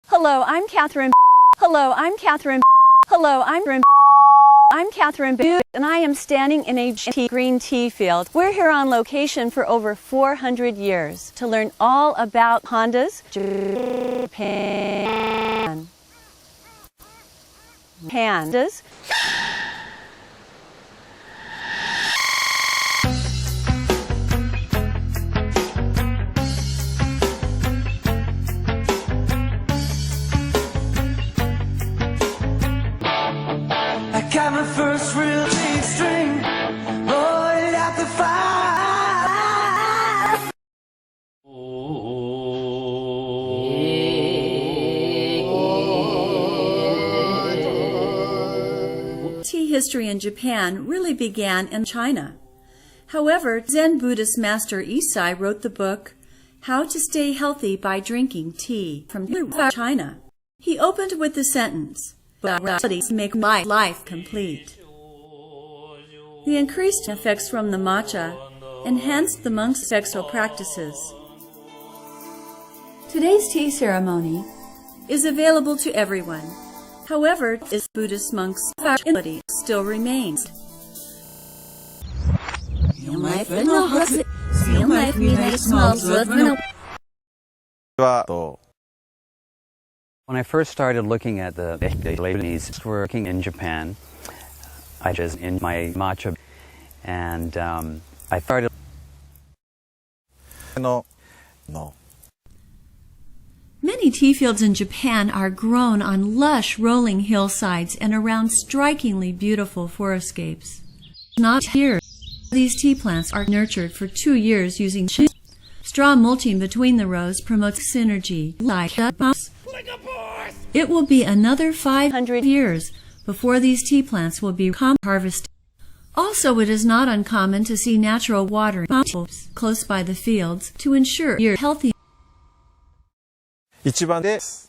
Hello, I'm Catherine. Hello, I'm Catherine. Hello, I'm Catherine, and I am standing in a green tea field. We're here on location for over 400 years to learn all about pandas, Japan. Pandas. I got my first real big string, rolled out the fire. Tea history in Japan really began in China. However, Zen Buddhist master Isai wrote the book, How to Stay Healthy by Drinking Tea from China. He opened with the sentence, "Studies make my life complete." The increased effects from the matcha enhanced the monks' sexual practices. Today's tea ceremony is available to everyone. However, is Buddhist monks' fertility still remains. When I first started looking at the ladies working in Japan, I just in my matcha, and I started. No. Many tea fields in Japan are grown on lush rolling hillsides and around strikingly beautiful forestscapes. Not here. These tea plants are nurtured for 2 years using straw mulching between the rows promotes synergy. It will be another 500 years before these tea plants will be harvested. Also, it is not uncommon to see natural watering bulbs close by the fields to ensure your healthy. 一番です。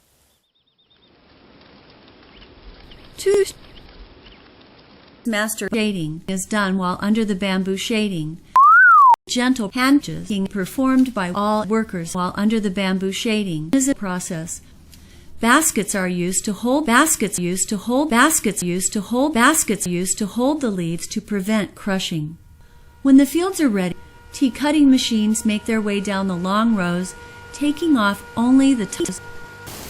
Master shading is done while under the bamboo shading. Gentle handjes being performed by all workers while under the bamboo shading is a process. Baskets are used to hold the leaves to prevent crushing. When the fields are ready, tea cutting machines make their way down the long rows, taking off only the tops.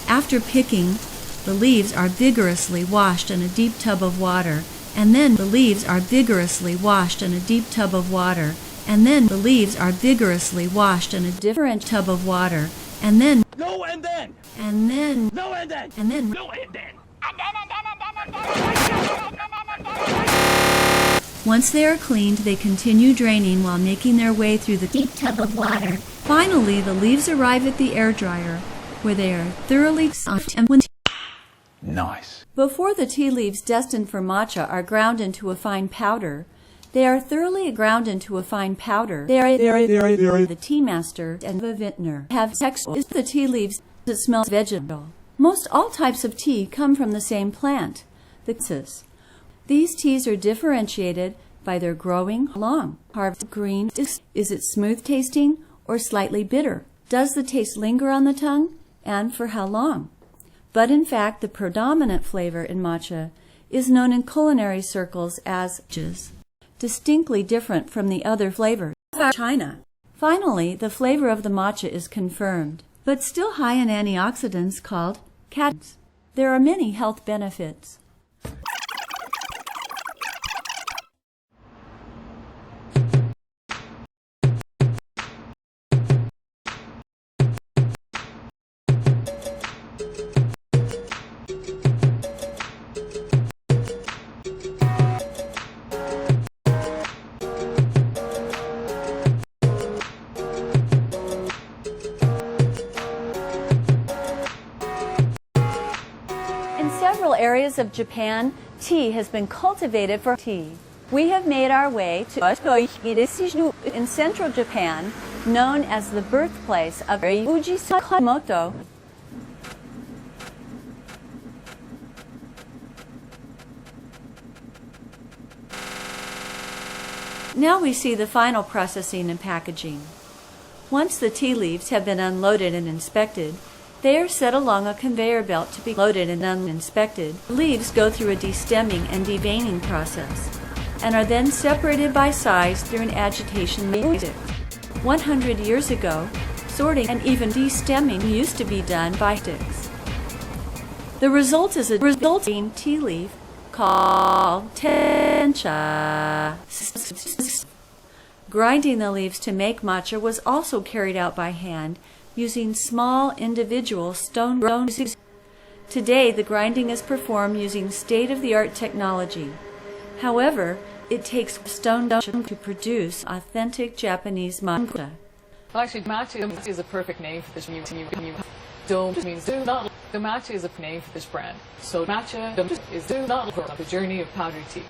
After picking, the leaves are vigorously washed in a deep tub of water, and then the leaves are vigorously washed in a deep tub of water, and then the leaves are vigorously washed in a different tub of water, and then No and then. and then No and then. and then No and then. once they are cleaned, they continue draining while making their way through the deep tub of water. Finally, the leaves arrive at the air dryer, where they are thoroughly soft and when Nice. before the tea leaves destined for matcha are ground into a fine powder, they are thoroughly ground into a fine powder. The tea master and the vintner have sex with the tea leaves that smells vegetable. Most all types of tea come from the same plant, the cis. These teas are differentiated by their growing long, harvest green. Is it smooth tasting or slightly bitter? Does the taste linger on the tongue, and for how long? But in fact, the predominant flavor in matcha is known in culinary circles as distinctly different from the other flavors. China. Finally, the flavor of the matcha is confirmed, but still high in antioxidants called catechins. There are many health benefits. In several areas of Japan, tea has been cultivated for tea. We have made our way to in central Japan, known as the birthplace of Ryuji Sakamoto. Now we see the final processing and packaging. Once the tea leaves have been unloaded and inspected, They are set along a conveyor belt to be loaded and uninspected. Leaves go through a destemming and deveining process and are then separated by size through an agitation method. 100 years ago, sorting and even destemming used to be done by sticks. The result is a resulting tea leaf called tencha. Grinding the leaves to make matcha was also carried out by hand using small individual stone grounds. Today, the grinding is performed using state-of-the-art technology. However, it takes stone to produce authentic Japanese matcha. Well, actually, matcha is a perfect name for this new. Dome means do not. The matcha is a name for this brand. So matcha is do not the journey of powdered tea.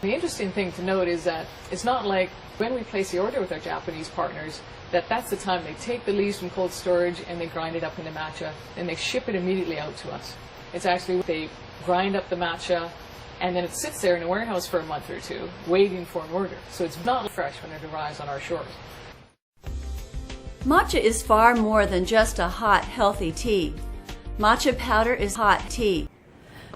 The interesting thing to note is that it's not like when we place the order with our Japanese partners that that's the time they take the leaves from cold storage and they grind it up into matcha and they ship it immediately out to us. It's actually they grind up the matcha and then it sits there in a warehouse for a month or two waiting for an order. So it's not fresh when it arrives on our shores. Matcha is far more than just a hot, healthy tea. Matcha powder is hot tea.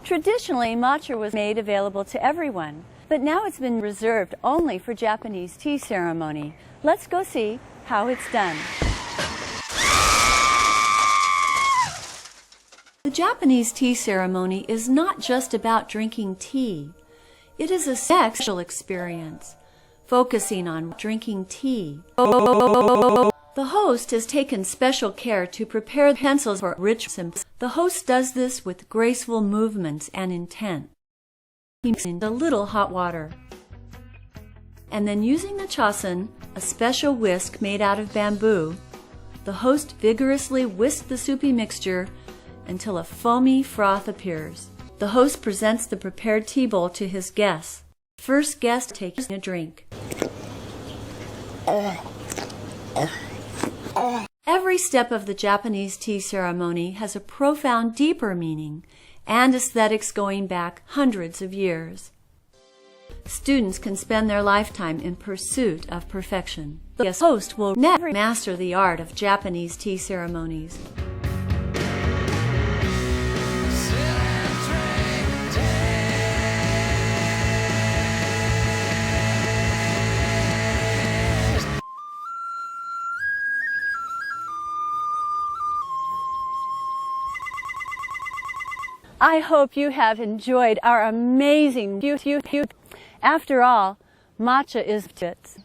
Traditionally, matcha was made available to everyone, but now it's been reserved only for Japanese tea ceremony. Let's go see how it's done. The Japanese tea ceremony is not just about drinking tea. It is a sexual experience, focusing on drinking tea. The host has taken special care to prepare utensils for rich symbols. The host does this with graceful movements and intent. He mixes in a little hot water. And then using the chasen, a special whisk made out of bamboo, the host vigorously whisks the soupy mixture until a foamy froth appears. The host presents the prepared tea bowl to his guests. First guest takes a drink. Every step of the Japanese tea ceremony has a profound, deeper meaning and aesthetics going back hundreds of years. Students can spend their lifetime in pursuit of perfection. The host will never master the art of Japanese tea ceremonies. I hope you have enjoyed our amazing beauty. After all, matcha is it.